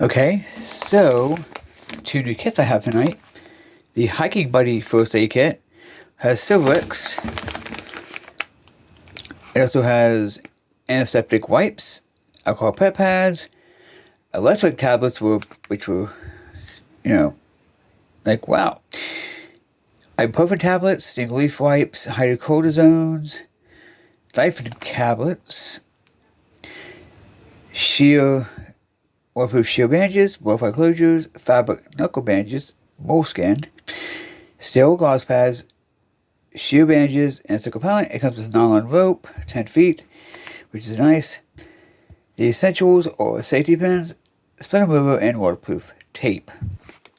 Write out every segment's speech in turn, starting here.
Okay, so 2 new kits I have tonight. The Hiking Buddy First Aid Kit has Silverex. It also has antiseptic wipes, alcohol pet pads, electric tablets, which were, like, wow. Ibuprofen tablets, single leaf wipes, hydrocortisones, diaphragm tablets, waterproof sheer bandages, butterfly closures, fabric knuckle bandages, moleskin, sterile gauze pads, sheer bandages, and stick repellent. It comes with nylon rope, 10 feet, which is nice. The essentials are safety pins, splinter remover, and waterproof tape.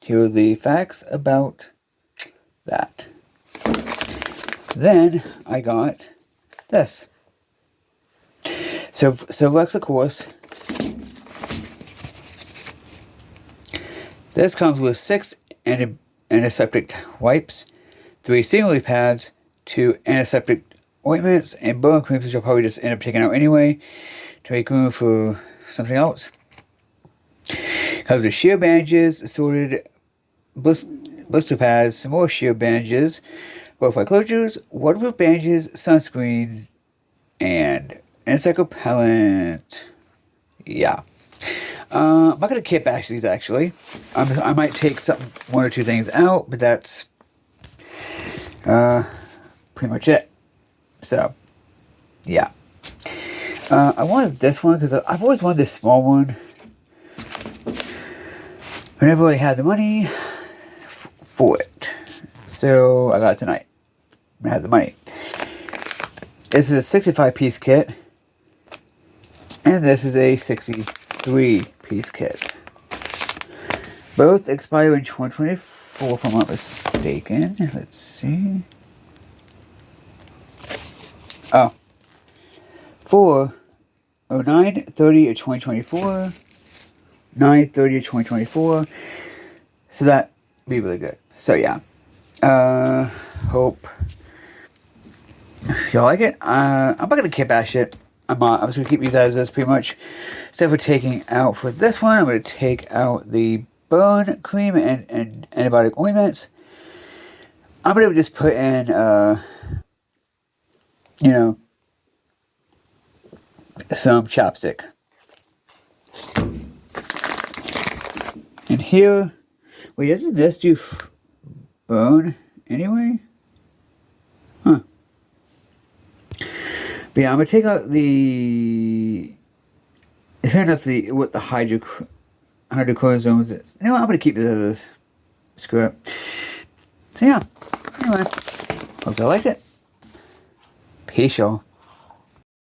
Here are the facts about that. Then I got this. So Silverex, of course. This comes with 6 antiseptic wipes, 3 single pads, 2 antiseptic ointments, and burn creams, which I'll probably just end up taking out anyway to make room for something else. Comes with sheer bandages, assorted blister pads, some more sheer bandages, butterfly closures, waterproof bandages, sunscreen, and insect repellent. Yeah. I'm not going to kitbash these, actually. I might take 1 or 2 things out, but that's pretty much it. So, yeah. I wanted this one because I've always wanted this small one. I never really had the money for it. So, I got it tonight. I had the money. This is a 65-piece kit. And this is a 63-piece kit. Both expire in 2024, if I'm not mistaken. Let's see. Oh. 9/30 of 2024. 9/30 of 2024. So that be really good. So yeah. Hope y'all like it. I'm not gonna kitbash it. I'm just gonna keep these as is pretty much. Except for taking out for this one, I'm gonna take out the burn cream and antibiotic ointments. I'm gonna just put in some chapstick. And here, wait, doesn't this do burn anyway? Huh. But yeah, I'm gonna take out the. Fair enough. What the hydrocortisones is. You know what? I'm gonna keep this as is. Screw it. So yeah. Anyway, hope you liked it. Peace, y'all.